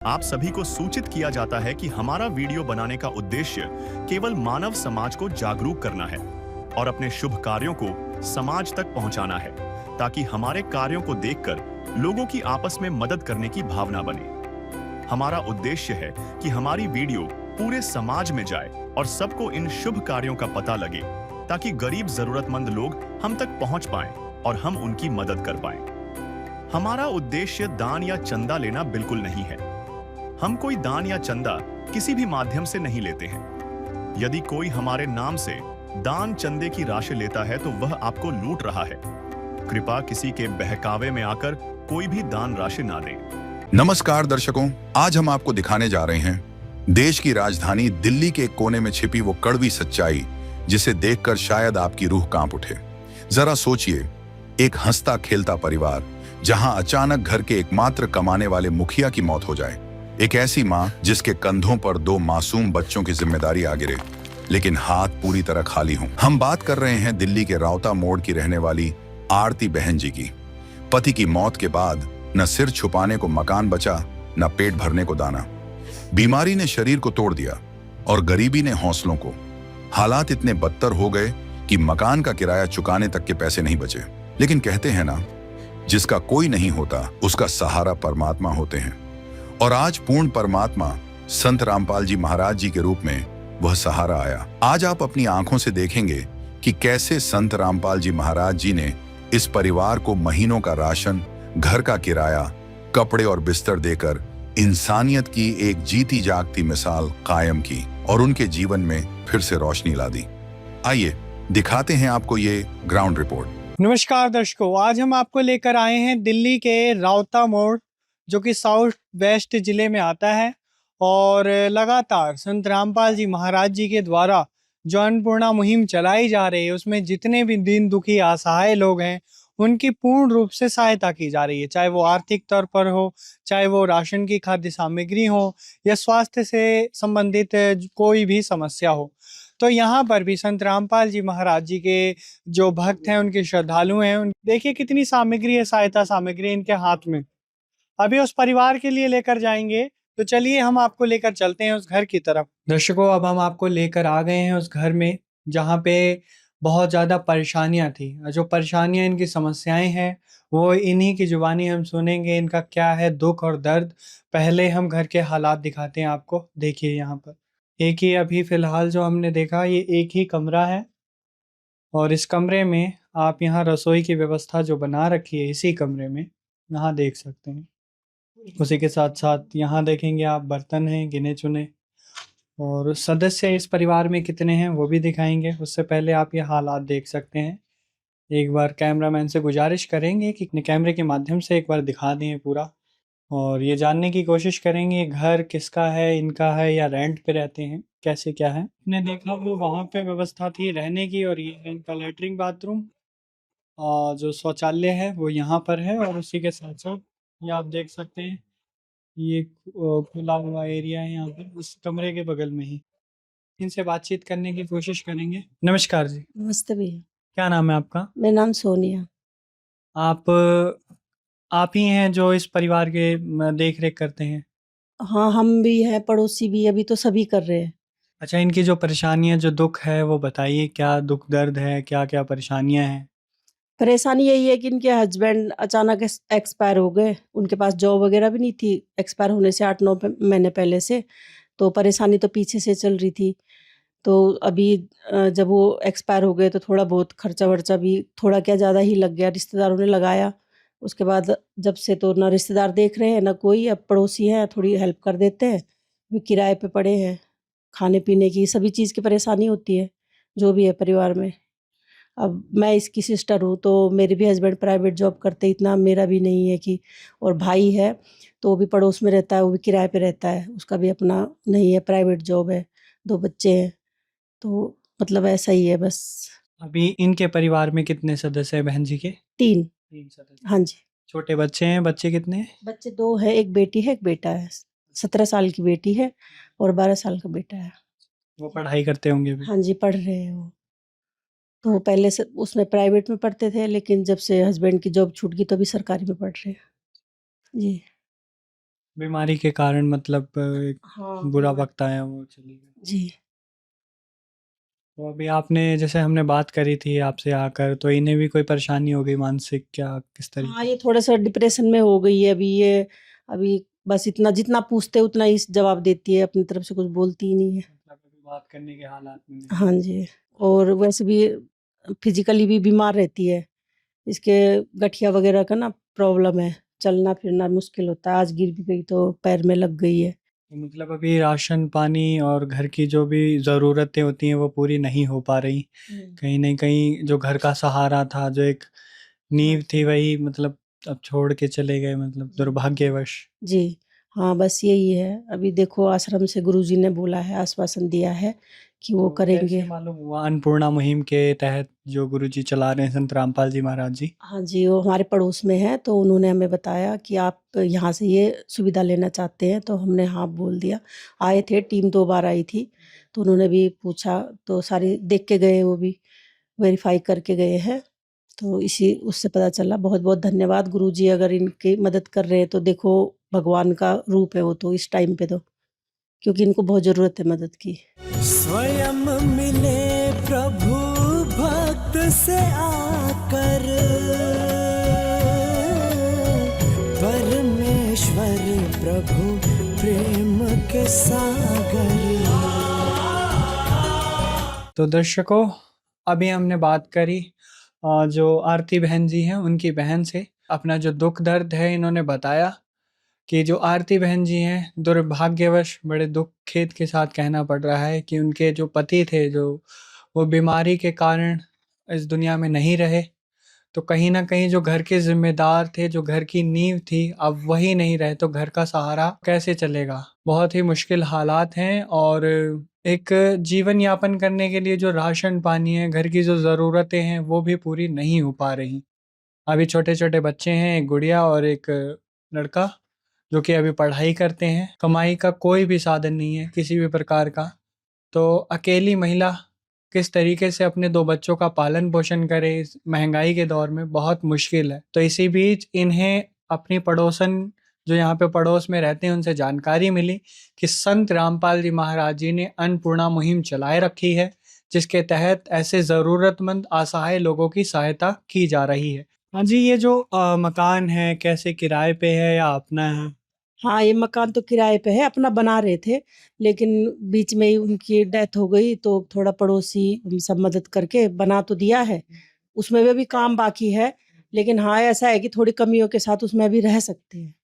आप सभी को सूचित किया जाता है कि हमारा वीडियो बनाने का उद्देश्य केवल मानव समाज को जागरूक करना है और अपने शुभ कार्यों को समाज तक पहुंचाना है, ताकि हमारे कार्यों को देखकर लोगों की आपस में मदद करने की भावना बने। हमारा उद्देश्य है कि हमारी वीडियो पूरे समाज में जाए और सबको इन शुभ कार्यों का पता लगे, ताकि गरीब जरूरतमंद लोग हम तक पहुंच पाएं और हम उनकी मदद कर पाएं। हमारा उद्देश्य दान या चंदा लेना बिल्कुल नहीं है। हम कोई दान या चंदा किसी भी माध्यम से नहीं लेते हैं। यदि कोई हमारे नाम से दान चंदे की राशि लेता है तो वह आपको लूट रहा है। कृपया किसी के बहकावे में आकर कोई भी दान राशि ना दें। नमस्कार दर्शकों, आज हम आपको दिखाने जा रहे हैं देश की राजधानी दिल्ली के एक कोने में छिपी वो कड़वी सच्चाई, जिसे देखकर शायद आपकी रूह कांप उठे। जरा सोचिए, एक हंसता खेलता परिवार जहां अचानक घर के एकमात्र कमाने वाले मुखिया की मौत हो जाए। एक ऐसी मां जिसके कंधों पर 2 मासूम बच्चों की जिम्मेदारी आ गिरे, लेकिन हाथ पूरी तरह खाली हों। हम बात कर रहे हैं दिल्ली के राउता मोड़ की रहने वाली आरती बहन जी की। पति की मौत के बाद न सिर छुपाने को मकान बचा, न पेट भरने को दाना। बीमारी ने शरीर को तोड़ दिया और गरीबी ने हौसलों को। हालात इतने बदतर हो गए कि मकान का किराया चुकाने तक के पैसे नहीं बचे। लेकिन कहते हैं ना, जिसका कोई नहीं होता उसका सहारा परमात्मा होते हैं। और आज पूर्ण परमात्मा संत रामपाल जी महाराज जी के रूप में वह सहारा आया। आज आप अपनी आंखों से देखेंगे कि कैसे संत रामपाल जी महाराज जी ने इस परिवार को महीनों का राशन, घर का किराया, कपड़े और बिस्तर देकर इंसानियत की एक जीती जागती मिसाल कायम की और उनके जीवन में फिर से रोशनी ला दी। आइए दिखाते हैं आपको ये ग्राउंड रिपोर्ट। नमस्कार दर्शकों, आज हम आपको लेकर आए हैं दिल्ली के राउता मोड़, जो कि साउथ वेस्ट जिले में आता है। और लगातार संत रामपाल जी महाराज जी के द्वारा जो अन्नपूर्णा मुहिम चलाई जा रही है, उसमें जितने भी दीन दुखी असहाय लोग हैं उनकी पूर्ण रूप से सहायता की जा रही है। चाहे वो आर्थिक तौर पर हो, चाहे वो राशन की खाद्य सामग्री हो, या स्वास्थ्य से संबंधित कोई भी समस्या हो। तो यहाँ पर भी संत रामपाल जी महाराज जी के जो भक्त हैं, उनके श्रद्धालु हैं, देखिए कितनी सामग्री है, सहायता सामग्री इनके हाथ में। अभी उस परिवार के लिए लेकर जाएंगे, तो चलिए हम आपको लेकर चलते हैं उस घर की तरफ। दर्शकों, अब हम आपको लेकर आ गए हैं उस घर में, जहाँ पे बहुत ज़्यादा परेशानियाँ थी। जो परेशानियाँ, इनकी समस्याएं हैं, वो इन्हीं की जुबानी हम सुनेंगे। इनका क्या है दुख और दर्द। पहले हम घर के हालात दिखाते हैं आपको। देखिए यहाँ पर एक ही अभी फ़िलहाल जो हमने देखा, ये एक ही कमरा है। और इस कमरे में आप यहाँ रसोई की व्यवस्था जो बना रखी है, इसी कमरे में यहाँ देख सकते हैं। उसी के साथ-साथ यहाँ देखेंगे आप, बर्तन हैं गिने-चुने, और सदस्य इस परिवार में कितने हैं वो भी दिखाएँगे। उससे पहले आप ये हालात देख सकते हैं। एक बार कैमरामैन से गुज़ारिश करेंगे कि अपने कैमरे के माध्यम से एक बार दिखा दें पूरा, और ये जानने की कोशिश करेंगे घर किसका है, इनका है या रेंट पे रहते हैं, कैसे क्या है। मैंने देखा वो वहाँ पे व्यवस्था थी रहने की, और ये है इनका लैट्रिन बाथरूम। जो शौचालय है वो यहाँ पर है, और उसी के साथ-साथ ये आप देख सकते हैं, ये खुला हुआ एरिया है यहाँ पे, उस कमरे के बगल में ही। इनसे बातचीत करने की कोशिश करेंगे। नमस्कार जी, नमस्ते भैया। क्या नाम है आपका? मेरा नाम सोनिया। आप आप ही हैं जो इस परिवार के देख-रेख करते हैं? हाँ, हम भी हैं, पड़ोसी भी, अभी तो सभी कर रहे हैं। अच्छा, इनकी जो परेशानियाँ, जो दुःख है वो बताइए, क्या दुःख दर्द है? क्या-क्या परेशानियाँ हैं? परेशानी यही है कि इनके हस्बैंड अचानक एक्सपायर हो गए। उनके पास जॉब वगैरह भी नहीं थी, एक्सपायर होने से 8-9 महीने पहले से। तो परेशानी तो पीछे से चल रही थी। तो अभी जब वो एक्सपायर हो गए तो थोड़ा बहुत खर्चा-वर्चा भी थोड़ा क्या ज़्यादा ही लग गया, रिश्तेदारों ने लगाया। उसके बाद जब से तो ना रिश्तेदार देख रहे हैं, ना कोई। अब पड़ोसी हैं, थोड़ी हेल्प कर देते हैं। वे किराए पे पड़े हैं। खाने-पीने की सभी चीज़ की परेशानी होती है, जो भी है परिवार में। अब मैं इसकी सिस्टर हूँ, तो मेरे भी हस्बैंड प्राइवेट जॉब करते हैं, इतना मेरा भी नहीं है कि। और भाई है, तो वो भी पड़ोस में रहता है, वो भी किराए पे रहता है, उसका भी अपना नहीं है, प्राइवेट जॉब है, 2 बच्चे हैं, तो मतलब ऐसा ही है बस। अभी इनके परिवार में कितने सदस्य हैं बहन जी के? 3। 3 सदस्य। हाँ जी। छोटे बच्चे हैं, बच्चे कितने हैं? बच्चे 2 हैं, 1 बेटी है, 1 बेटा है। 17 साल की बेटी है और 12 साल का बेटा है। वो पढ़ाई करते होंगे अभी? हाँ जी, पढ़ रहे हैं वो। तो पहले से उसमें प्राइवेट में पढ़ते थे, लेकिन जब से हस्बैंड की जॉब छूट गई तो अभी सरकारी में पढ़ रहे हैं। जी। बीमारी के कारण मतलब एक हाँ बुरा बीमारी। वक्त आया, वो चली गई। जी। तो अभी आपने जैसे हमने बात करी थी आपसे आकर, तो इन्हें भी कोई परेशानी हो गई मानसिक, क्या किस हाँ, तरीके? ये थोड़ा-सा डिप्रेशन में हो गई है अभी ये। अभी बस इतना जितना पूछते उतना ही जवाब देती है, अपनी तरफ से कुछ बोलती ही नहीं है। मतलब अभी बात करने के हालात में नहीं। हाँ जी। और वैसे भी फिज़िकली भी बीमार रहती है। इसके गठिया वगैरह का ना प्रॉब्लम है, चलना-फिरना मुश्किल होता है। आज गिर भी गई तो पैर में लग गई है। तो मतलब अभी राशन पानी और घर की जो भी ज़रूरतें होती हैं वो पूरी नहीं हो पा रही। हुँ। कहीं न कहीं जो घर का सहारा था, जो एक हाँ नींव थी, जी। वही मतलब अब छोड़ के चले गए, मतलब जी। दुर्भाग्यवश। जी। हाँ, बस यही है। अभी देखो आश्रम से गुरुजी ने बोला है, आश्वासन दिया है कि वो तो कैसे करेंगे। मालूम हुआ अन्नपूर्णा मुहिम के तहत जो गुरुजी चला रहे हैं संत रामपाल जी महाराज जी? हाँ जी, वो हमारे पड़ोस में है, तो उन्होंने हमें बताया कि आप यहाँ से ये सुविधा लेना चाहते हैं, तो हमने हाँ बोल दिया। आए थे, टीम 2 बार आई थी, तो उन्होंने भी पूछा, तो सारी देख के गए वो भी, वेरीफ़ाई करके गए हैं। तो इसी उससे पता चला। बहुत-बहुत धन्यवाद गुरुजी, अगर इनकी मदद कर रहे हैं, तो देखो भगवान का रूप है वो तो इस टाइम पे तो, क्योंकि इनको बहुत ज़रूरत है मदद की। स्वयं मिले प्रभु भक्त से आकर, परमेश्वर प्रभु प्रेम के सागर। तो दर्शकों, अभी हमने बात करी जो आरती बहन जी हैं उनकी बहन से। अपना जो दुख दर्द है इन्होंने बताया कि जो आरती बहन जी हैं, दुर्भाग्यवश बड़े दुख खेद के साथ कहना पड़ रहा है कि उनके जो पति थे, जो वो बीमारी के कारण इस दुनिया में नहीं रहे। तो कहीं न कहीं जो घर के ज़िम्मेदार थे, जो घर की नींव थी, अब वही नहीं रहे तो घर का सहारा कैसे चलेगा? बहुत ही मुश्किल हालात हैं और एक जीवन यापन करने के लिए जो राशन पानी है, घर की जो ज़रूरतें हैं, वो भी पूरी नहीं हो पा रही। अभी छोटे-छोटे बच्चे हैं, एक गुड़िया और एक लड़का, जो कि अभी पढ़ाई करते हैं। कमाई का कोई भी साधन नहीं है, किसी भी प्रकार का। तो अकेली महिला किस तरीके से अपने 2 बच्चों का पालन-पोषण करे इस महँगाई के दौर में, बहुत मुश्किल है। तो इसी बीच इन्हें अपनी पड़ोसन जो यहाँ पे पड़ोस में रहते हैं, उनसे जानकारी मिली कि संत रामपाल जी महाराज जी ने अन्नपूर्णा मुहिम चलाए रखी है, जिसके तहत ऐसे ज़रूरतमंद असहाय लोगों की सहायता की जा रही है। हाँ जी, ये जो मकान है, कैसे किराए पे है या अपना है? हाँ, ये मकान तो किराए पे है, अपना बना रहे थे, लेकिन बीच में ही उनकी डेथ हो गई, तो थोड़ा पड़ोसी सब मदद करके बना तो दिया है। उसमें भी अभी काम बाकी है, लेकिन हाँ, ऐसा है कि थोड़ी कमियों के साथ उसमें अभी रह सकते हैं।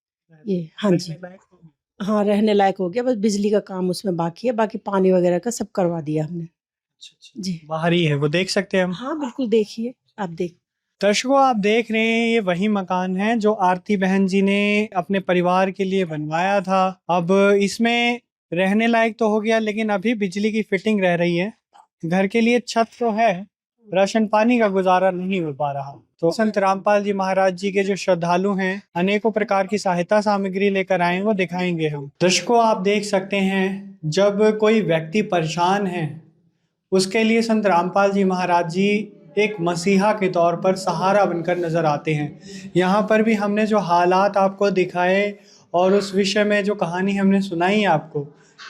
ये हाँ जी। रहने लायक हो? हाँ, रहने लायक हो गया, बस बिजली का काम उसमें बाकी है, बाकी पानी वगैरह का सब करवा दिया हमने। अच्छा, अच्छा। जी। बाहर ही है, वो देख सकते हैं हम? हाँ, बिल्कुल देखिए, आप देख। दर्शकों, आप देख रहे हैं ये वही मकान है जो आरती बहन जी ने अपने परिवार के लिए बनवाया था। अब इसमें रहने लायक तो हो गया, लेकिन अभी बिजली की फिटिंग रह रही है। घर के लिए छत तो है, राशन पानी का गुजारा नहीं हो पा रहा। तो संत रामपाल जी महाराज जी के जो श्रद्धालु हैं, अनेकों प्रकार की सहायता सामग्री लेकर आए हैं, वो दिखाएंगे हम। दर्शकों, आप देख सकते हैं, जब कोई व्यक्ति परेशान है, उसके लिए संत रामपाल जी महाराज जी एक मसीहा के तौर पर सहारा बनकर नजर आते हैं। यहाँ पर भी हमने जो हालात आपको दिखाए और उस विषय में जो कहानी हमने सुनाई आपको,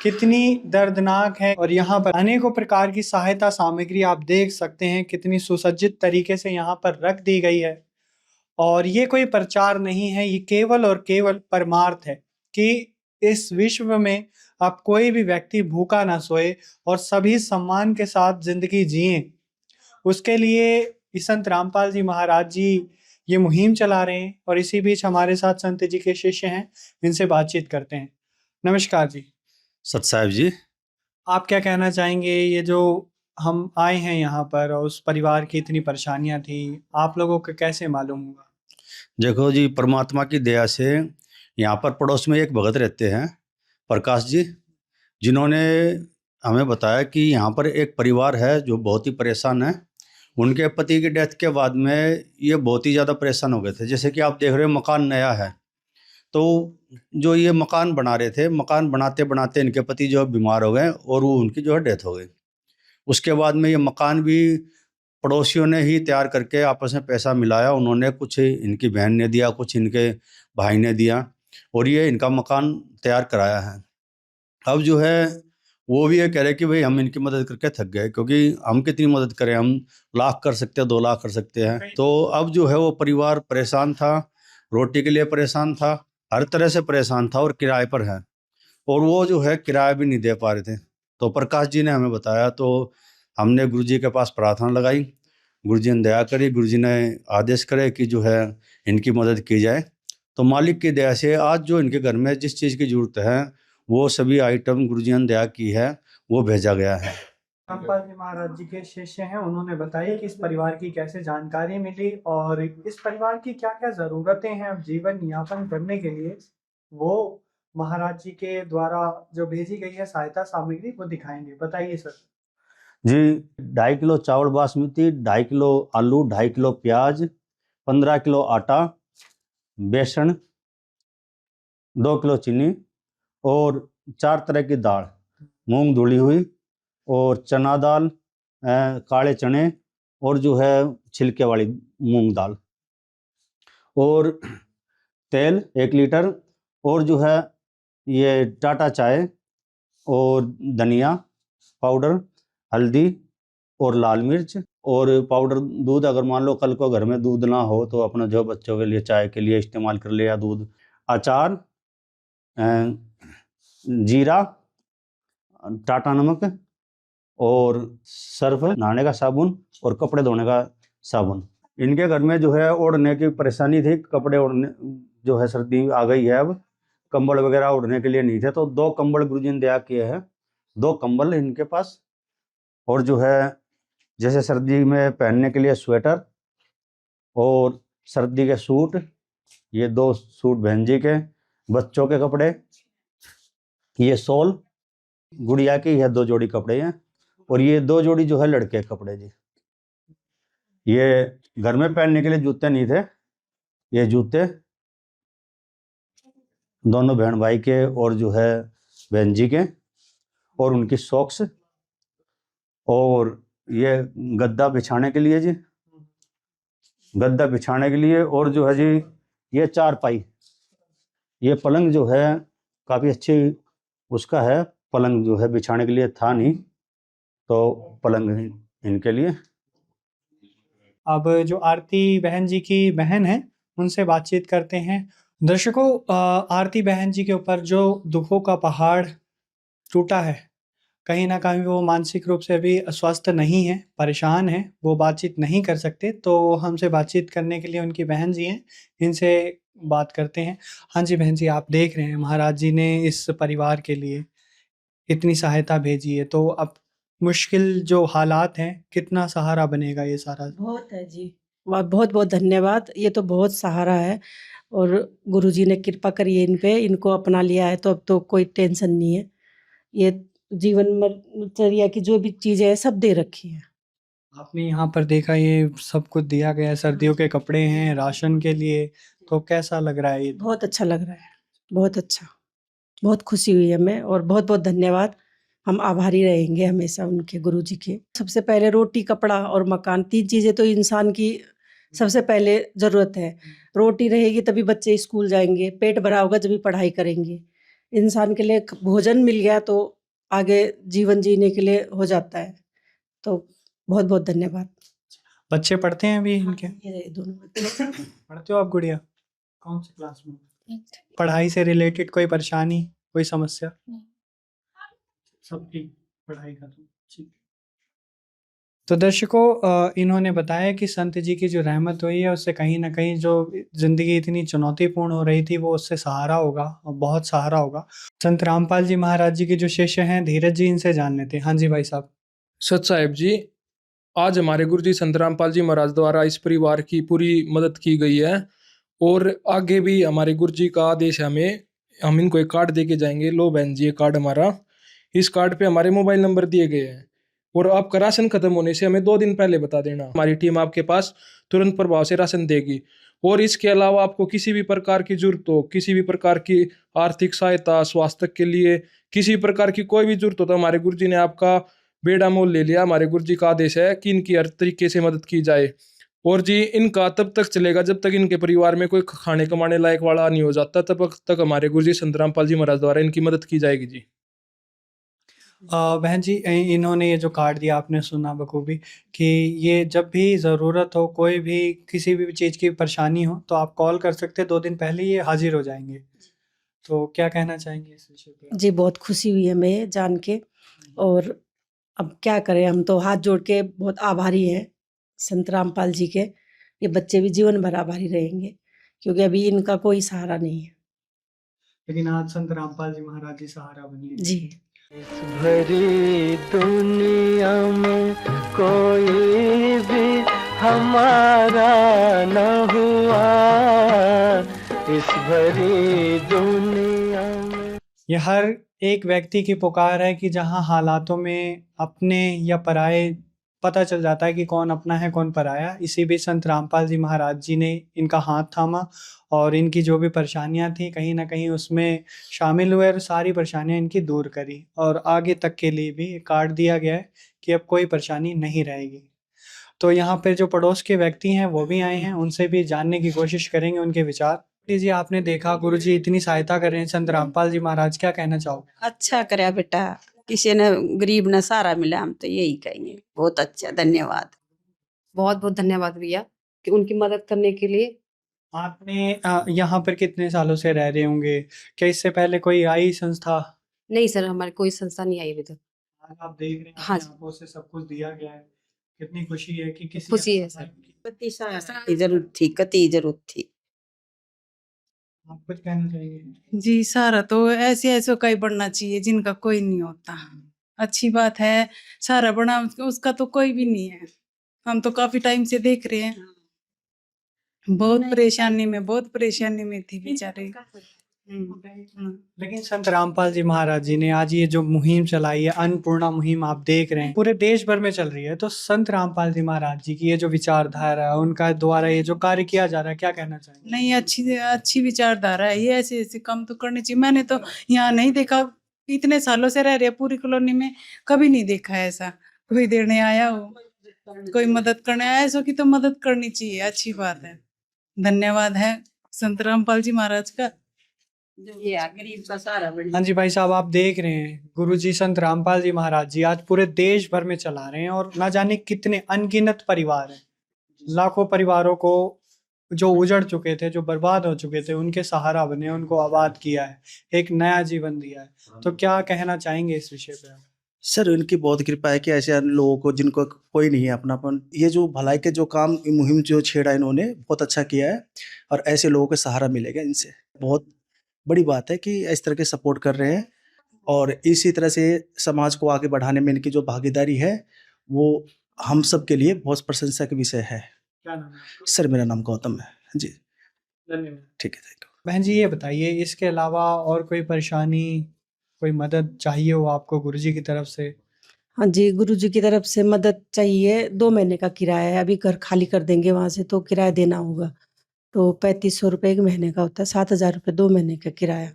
कितनी दर्दनाक है। और यहाँ पर अनेकों प्रकार की सहायता सामग्री आप देख सकते हैं, कितनी सुसज्जित तरीके से यहाँ पर रख दी गई है। और ये कोई प्रचार नहीं है, ये केवल और केवल परमार्थ है कि इस विश्व में अब कोई भी व्यक्ति भूखा ना सोए और सभी सम्मान के साथ जिंदगी जिएं। उसके लिए इस संत रामपाल जी महाराज जी ये मुहिम चला रहे हैं। और इसी बीच हमारे साथ संत जी के शिष्य हैं, इनसे बातचीत करते हैं। नमस्कार जी। सत साहब जी। आप क्या कहना चाहेंगे, ये जो हम आए हैं यहाँ पर और उस परिवार की इतनी परेशानियां थी, आप लोगों को कैसे मालूम हुआ? देखो जी, परमात्मा की दया से यहाँ पर पड़ोस में एक भगत रहते हैं, प्रकाश जी, जिन्होंने हमें बताया कि यहाँ पर एक परिवार है जो बहुत ही परेशान है। उनके पति की डेथ के बाद में ये बहुत ही ज़्यादा परेशान हो गए थे। जैसे कि आप देख रहे हो, मकान नया है, तो जो ये मकान बना रहे थे, मकान बनाते बनाते इनके पति जो बीमार हो गए और वो उनकी जो है डेथ हो गई। उसके बाद में ये मकान भी पड़ोसियों ने ही तैयार करके आपस में पैसा मिलाया। उन्होंने कुछ इनकी बहन ने दिया, कुछ इनके भाई ने दिया। और ये इनका मकान तैयार कराया है। अब जो है वो भी ये कह रहे कि भाई हम इनकी मदद करके थक गए, क्योंकि हम कितनी मदद करें, हम लाख कर सकते हैं, 2 लाख कर सकते हैं। तो अब जो है वो परिवार परेशान था, रोटी के लिए परेशान था, हर तरह से परेशान था, और किराए पर है, और वो जो है किराया भी नहीं दे पा रहे थे। तो प्रकाश जी ने हमें बताया, तो हमने गुरु जी के पास प्रार्थना लगाई, गुरु जी ने दया करी, गुरु जी ने आदेश करे कि जो है इनकी मदद की जाए। तो मालिक की दया से आज जो इनके घर में जिस चीज़ की जरूरत है वो सभी आइटम गुरु जी ने दया की है, वो भेजा गया है। रामपाल जी महाराज जी के शिष्य हैं, उन्होंने बताया कि इस परिवार की कैसे जानकारी मिली और इस परिवार की क्या क्या जरूरतें हैं अब जीवन यापन करने के लिए, वो महाराज जी के द्वारा जो भेजी गई है सहायता सामग्री वो दिखाएंगे। बताइए सर। जी, 2.5 किलो चावल बासमती, 2.5 किलो आलू, 2.5 किलो प्याज, 15 किलो आटा, बेसन, 2 किलो चीनी, और 4 तरह की दाल, मूंग धुली हुई, और चना दाल, काले चने, और जो है छिलके वाली मूंग दाल, और तेल 1 लीटर, और जो है ये टाटा चाय, और धनिया पाउडर, हल्दी, और लाल मिर्च, और पाउडर दूध। अगर मान लो कल को घर में दूध ना हो तो अपना जो बच्चों के लिए चाय के लिए इस्तेमाल कर लिया दूध, अचार, जीरा, टाटा नमक, और सर्फ, नहाने का साबुन, और कपड़े धोने का साबुन। इनके घर में जो है ओढ़ने की परेशानी थी, कपड़े ओढ़ने जो है सर्दी आ गई है, अब कंबल वगैरह ओढ़ने के लिए नहीं थे, तो 2 कंबल गुरुजी ने दिया किए हैं, 2 कंबल इनके पास, और जो है जैसे सर्दी में पहनने के लिए स्वेटर, और सर्दी के सूट, ये 2 सूट बहन जी के, बच्चों के कपड़े, ये शॉल, गुड़िया की यह 2 जोड़ी कपड़े हैं, और ये 2 जोड़ी जो है लड़के के कपड़े जी। ये घर में पहनने के लिए जूते नहीं थे, ये जूते दोनों बहन भाई के और जो है बहन जी के, और उनकी सॉक्स, और ये गद्दा बिछाने के लिए जी, गद्दा बिछाने के लिए, और जो है जी ये चारपाई, ये पलंग जो है काफ़ी अच्छी उसका है, पलंग जो है बिछाने के लिए था नहीं, तो पलंग इनके लिए। अब जो आरती बहन जी की बहन है उनसे बातचीत करते हैं। दर्शकों, आरती बहन जी के ऊपर जो दुखों का पहाड़ टूटा है, कहीं ना कहीं वो मानसिक रूप से भी अस्वस्थ नहीं है, परेशान है, वो बातचीत नहीं कर सकते, तो हमसे बातचीत करने के लिए उनकी बहन जी हैं, इनसे बात करते हैं। हाँ जी बहन जी, आप देख रहे हैं महाराज जी ने इस परिवार के लिए इतनी सहायता भेजी है, तो अब मुश्किल जो हालात हैं, कितना सहारा बनेगा ये सारा? बहुत है जी, बहुत बहुत धन्यवाद। ये तो बहुत सहारा है, और गुरुजी ने कृपा करी है इन पे, इनको अपना लिया है, तो अब तो कोई टेंशन नहीं है। ये जीवन में की जो भी चीजें है सब दे रखी है। आपने यहाँ पर देखा ये सब कुछ दिया गया है, सर्दियों के कपड़े हैं, राशन के लिए, तो कैसा लग रहा है ये? बहुत अच्छा लग रहा है, बहुत अच्छा, बहुत खुशी हुई है हमें, और बहुत बहुत धन्यवाद। हम आभारी रहेंगे हमेशा उनके, गुरुजी के। सबसे पहले रोटी, कपड़ा और मकान, 3 चीजें तो इंसान की सबसे पहले जरूरत है। रोटी रहेगी तभी बच्चे स्कूल जाएंगे, पेट भरा होगा जब भी पढ़ाई करेंगे। इंसान के लिए भोजन मिल गया तो आगे जीवन जीने के लिए हो जाता है। तो बहुत बहुत धन्यवाद। बच्चे पढ़ते हैं अभी इनके? ये रहे दोनों बच्चे। पढ़ते हो आप गुड़िया? कौन सी क्लास में? पढ़ाई से रिलेटेड कोई परेशानी, कोई समस्या? सब ठीक, पढ़ाई कर रहे हो, ठीक। तो दर्शकों, इन्होंने बताया कि संत जी की जो रहमत हुई है उससे कहीं ना कहीं जो जिंदगी इतनी चुनौतीपूर्ण हो रही थी वो उससे सहारा होगा, और बहुत सहारा होगा। संत रामपाल जी महाराज जी के जो शिष्य हैं धीरज जी, इनसे जान लेते हैं। हाँ जी भाई साहब। सत साहिब जी, आज हमारे गुरु जी संत रामपाल जी महाराज द्वारा इस परिवार की पूरी मदद की गई है, और आगे भी हमारे गुरु जी का आदेश है हमें, हम इनको एक कार्ड दे के जाएंगे। लो बहन जी, ये कार्ड हमारा, इस कार्ड पे हमारे मोबाइल नंबर दिए गए हैं, और आपका राशन खत्म होने से हमें 2 दिन पहले बता देना, हमारी टीम आपके पास तुरंत प्रभाव से राशन देगी। और इसके अलावा आपको किसी भी प्रकार की जरूरत हो, किसी भी प्रकार की आर्थिक सहायता, स्वास्थ्य के लिए किसी प्रकार की कोई भी जरूरत हो, तो हमारे गुरु जी ने आपका बेड़ा मोल ले लिया। हमारे गुरु जी का आदेश है कि इनकी हर तरीके से मदद की जाए। और जी इनका तब तक चलेगा जब तक इनके परिवार में कोई खाने कमाने लायक वाला नहीं हो जाता, तब तक हमारे गुरु जी संत रामपाल जी महाराज द्वारा इनकी मदद की जाएगी जी। बहन जी, इन्होंने ये जो कार्ड दिया आपने सुना बखूबी कि ये जब भी ज़रूरत हो, कोई भी किसी भी चीज़ की परेशानी हो तो आप कॉल कर सकते हैं, 2 दिन पहले ये हाजिर हो जाएंगे। तो क्या कहना चाहेंगे इस विषय पे आप? जी बहुत खुशी हुई हमें ये जान के। और अब क्या करें, हम तो हाथ जोड़ के बहुत आभारी हैं संत रामपाल जी के। ये बच्चे भी जीवन भर आभारी रहेंगे क्योंकि अभी इनका कोई सहारा नहीं है। लेकिन आज संत रामपाल जी महाराज जी सहारा बनिए। जी इस भरी दुनिया में कोई भी हमारा न हुआ, इस भरी दुनिया में। ये हर एक व्यक्ति की पुकार है कि जहाँ हालातों में अपने या पराये पता चल जाता है कि कौन अपना है कौन पराया। इसी बीच संत रामपाल जी महाराज जी ने इनका हाथ थामा और इनकी जो भी परेशानियां थी कहीं ना कहीं उसमें शामिल हुए और सारी परेशानियां इनकी दूर करी। और आगे तक के लिए भी कार्ड दिया गया है कि अब कोई परेशानी नहीं रहेगी। तो यहाँ पे जो पड़ोस के व्यक्ति हैं वो भी आए हैं, उनसे भी जानने की कोशिश करेंगे उनके विचार। जी आपने देखा गुरु जी इतनी सहायता कर रहे हैं संत रामपाल जी महाराज, क्या कहना चाहोगे? अच्छा करे बेटा, किसी ने गरीब ने सहारा मिला, हम तो यही कहेंगे बहुत अच्छा, धन्यवाद। बहुत बहुत धन्यवाद भैया कि उनकी मदद करने के लिए। आपने यहाँ पर कितने सालों से रह रहे होंगे? क्या इससे पहले कोई आई संस्था? नहीं सर, हमारी कोई संस्था नहीं आई अभी तक। आज आप देख रहे हैं हाँ अपनी आंखों से सब कुछ दिया गया है, कितनी खुशी है कि किसी खुशी ने है सर। मदद की। कति सहारा की जरूरत थी, कति जरूरत थी। आप कुछ कहना चाहिए? जी सहारा तो ऐसे ऐसे का ही बनना चाहिए जिनका कोई नहीं होता। अच्छी बात है, सहारा बना उसका तो कोई भी नहीं है। हम तो काफी टाइम से देख रहे हैं, बहुत परेशानी में थी बेचारे। लेकिन संत रामपाल जी महाराज जी ने आज ये जो मुहिम चलाई है, अन्नपूर्णा मुहिम आप देख रहे हैं पूरे देश भर में चल रही है। तो संत रामपाल जी महाराज जी की ये जो विचारधारा है, उनका द्वारा ये जो कार्य किया जा रहा है, क्या कहना चाहेंगे? नहीं, अच्छी विचारधारा है। ये ऐसे काम तो करने चाहिए। मैंने तो यहाँ नहीं देखा, इतने सालों से रह रहे पूरी कॉलोनी में, कभी नहीं देखा ऐसा कोई देने आया हो, कोई मदद करने आया। ऐसो की तो मदद करनी चाहिए, अच्छी बात है। धन्यवाद है संत रामपाल जी महाराज का। ये गरीब का सहारा बन। हाँ जी भाई साहब, आप देख रहे हैं गुरु जी संत रामपाल जी महाराज जी आज पूरे देश भर में चला रहे हैं और ना जाने कितने अनगिनत परिवार हैं, लाखों परिवारों को जो उजड़ चुके थे, जो बर्बाद हो चुके थे, उनके सहारा बने, उनको आबाद किया है, एक नया जीवन दिया है। तो क्या कहना चाहेंगे इस विषय पे? सर इनकी बहुत कृपा है कि ऐसे लोगों को जिनको कोई नहीं है अपनापन, ये जो भलाई के जो काम मुहिम जो छेड़ा इन्होंने बहुत अच्छा किया है और ऐसे लोगों को सहारा मिलेगा इनसे। बहुत बड़ी बात है कि इस तरह के सपोर्ट कर रहे हैं और इसी तरह से समाज को आगे बढ़ाने में इनकी जो भागीदारी है वो हम सब के लिए बहुत प्रशंसा का विषय है। क्या नाम है आपका? सर मेरा नाम गौतम है जी। धन्यवाद। ठीक है, थैंक यू। बहन जी ये बताइए, इसके अलावा और कोई परेशानी, कोई मदद चाहिए हो आपको गुरु जी की तरफ से? हाँ जी, गुरु जी की तरफ से मदद चाहिए। 2 महीने का किराया है, अभी घर खाली कर देंगे वहाँ से तो किराया देना होगा। तो 3500 रुपये 1 महीने का होता है, 7000 रुपये 2 महीने का किराया।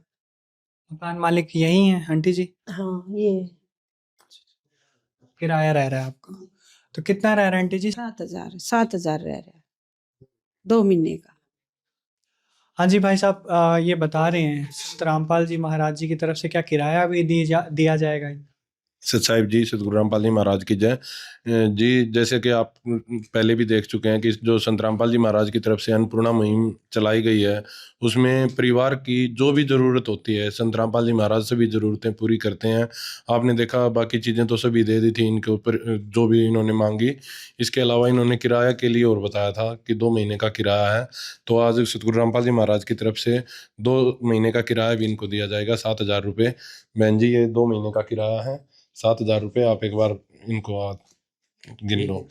मकान मालिक यही हैं आंटी जी? हाँ, ये किराया रह रहा है आपका? तो कितना रह रहा है आंटी जी? 7,000 रह रहा है 2 महीने का। हाँ जी भाई साहब, ये बता रहे हैं संत रामपाल जी महाराज जी की तरफ से क्या किराया भी दिया जाएगा? सच्चाई जी, सतगुरु रामपाल जी महाराज की जय जी। जैसे कि आप पहले भी देख चुके हैं कि जो संत रामपाल जी महाराज की तरफ से अन्नपूर्णा मुहिम चलाई गई है, उसमें परिवार की जो भी ज़रूरत होती है संत रामपाल जी महाराज सभी ज़रूरतें पूरी करते हैं। आपने देखा बाकी चीज़ें तो सभी दे दी थी इनके ऊपर जो भी इन्होंने मांगी। इसके अलावा इन्होंने किराया के लिए और बताया था कि 2 महीने का किराया है, तो आज सतगुरु रामपाल जी महाराज की तरफ से 2 महीने का किराया भी इनको दिया जाएगा, 7,000 रुपये। बहन जी ये 2 महीने का किराया है, 7,000 रुपये। आप एक बार इनको गिन लो।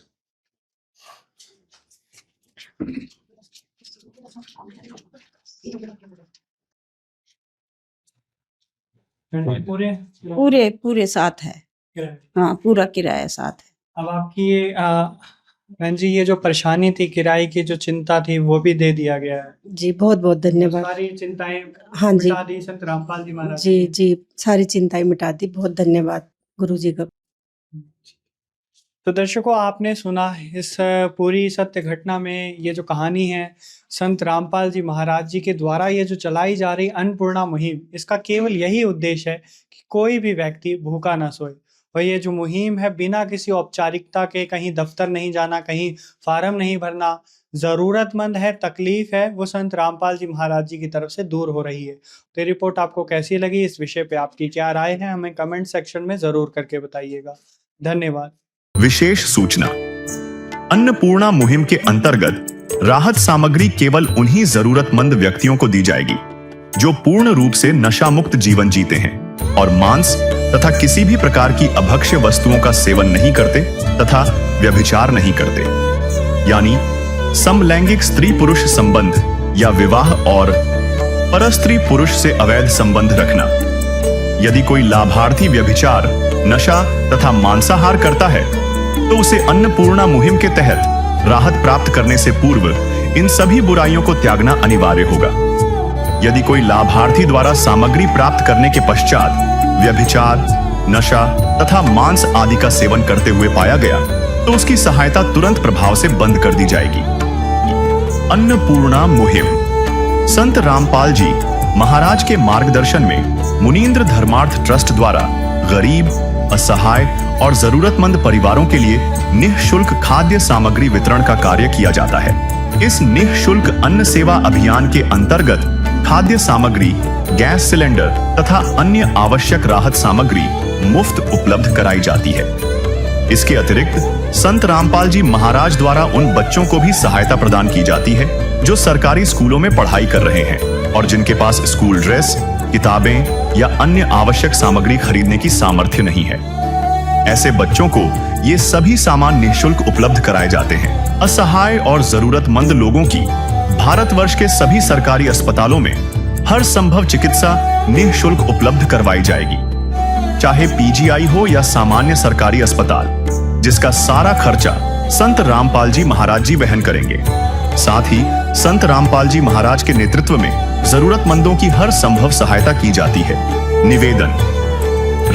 पूरे साथ है। हाँ, पूरा किराया साथ है। अब आपकी ये बहन जी ये जो परेशानी थी, किराए की जो चिंता थी, वो भी दे दिया गया है। जी बहुत बहुत धन्यवाद। सारी चिंताएं हाँ जी, मिटा दी संत रामपाल जी महाराज जी सारी चिंताएं मिटा दी। बहुत धन्यवाद गुरु जी का। तो दर्शकों, आपने सुना इस पूरी सत्य घटना में ये जो कहानी है संत रामपाल जी महाराज जी के द्वारा ये जो चलाई जा रही अन्नपूर्णा मुहिम, इसका केवल यही उद्देश्य है कि कोई भी व्यक्ति भूखा ना सोए। और ये जो मुहिम है बिना किसी औपचारिकता के, कहीं दफ्तर नहीं जाना, कहीं फार्म नहीं भरना, ज़रूरतमंद है, तकलीफ है, वो संत रामपाल जी महाराज जी की तरफ से दूर हो रही है। तो ये रिपोर्ट आपको कैसी लगी, इस विषय पे आपकी क्या राय है, हमें कमेंट सेक्शन में ज़रूर करके बताइएगा। धन्यवाद। विशेष सूचना, अन्नपूर्णा मुहिम के अंतर्गत राहत सामग्री केवल उन्हीं जरूरतमंद व्यक्तियों को दी जाएगी जो पूर्ण रूप से नशा मुक्त जीवन जीते हैं और मांस तथा किसी भी प्रकार की अभक्ष्य वस्तुओं का सेवन नहीं करते तथा व्यभिचार नहीं करते, यानी समलैंगिक स्त्री पुरुष संबंध या विवाह और परस्त्री पुरुष से अवैध संबंध रखना। यदि कोई लाभार्थी व्यभिचार, नशा तथा मांसाहार करता है तो उसे अन्नपूर्णा मुहिम के तहत राहत प्राप्त करने से पूर्व इन सभी बुराइयों को त्यागना अनिवार्य होगा। यदि कोई लाभार्थी द्वारा सामग्री प्राप्त करने के पश्चात व्यभिचार, नशा तथा मांस आदि का सेवन करते हुए पाया गया तो उसकी सहायता तुरंत प्रभाव से बंद कर दी जाएगी। अन्नपूर्णा मुहिम संत रामपाल जी महाराज के मार्गदर्शन में मुनींद्र धर्मार्थ ट्रस्ट द्वारा गरीब, असहाय और जरूरतमंद परिवारों के लिए निःशुल्क खाद्य सामग्री वितरण का कार्य किया जाता है। इस निःशुल्क अन्न सेवा अभियान के अंतर्गत खाद्य सामग्री, गैस सिलेंडर तथा अन्य आवश्यक राहत सामग्री मुफ्त उपलब्ध कराई जाती है। इसके अतिरिक्त संत रामपाल जी महाराज द्वारा उन बच्चों को भी सहायता प्रदान की जाती है जो सरकारी स्कूलों में पढ़ाई कर रहे हैं और जिनके पास स्कूल ड्रेस, किताबें या अन्य आवश्यक सामग्री खरीदने की सामर्थ्य नहीं है। ऐसे बच्चों को ये सभी सामान निःशुल्क उपलब्ध कराए जाते हैं। असहाय और जरूरतमंद लोगों की भारतवर्ष के सभी सरकारी अस्पतालों में हर संभव चिकित्सा निःशुल्क उपलब्ध करवाई जाएगी, चाहे पीजीआई हो या सामान्य सरकारी अस्पताल, जिसका सारा खर्चा संत रामपाल जी महाराज जी वहन करेंगे। साथ ही संत रामपाल जी महाराज के नेतृत्व में जरूरतमंदों की हर संभव सहायता की जाती है। निवेदन,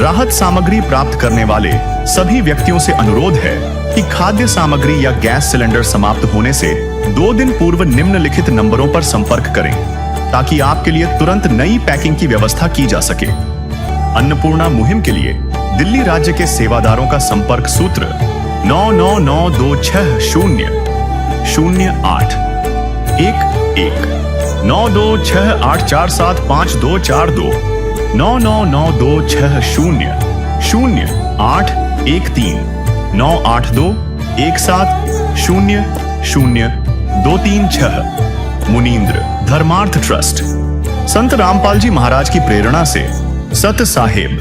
राहत सामग्री प्राप्त करने वाले सभी व्यक्तियों से अनुरोध है कि खाद्य सामग्री या गैस सिलेंडर समाप्त होने से 2 दिन पूर्व निम्नलिखित नंबरों पर संपर्क करें ताकि आपके लिए तुरंत नई पैकिंग की व्यवस्था की जा सके। अन्नपूर्णा मुहिम के लिए दिल्ली राज्य के सेवादारों का संपर्क सूत्र 9992600811 9268475242 9992600813 98217000236। मुनींद्र धर्मार्थ ट्रस्ट संत रामपाल जी महाराज की प्रेरणा से सत साहेब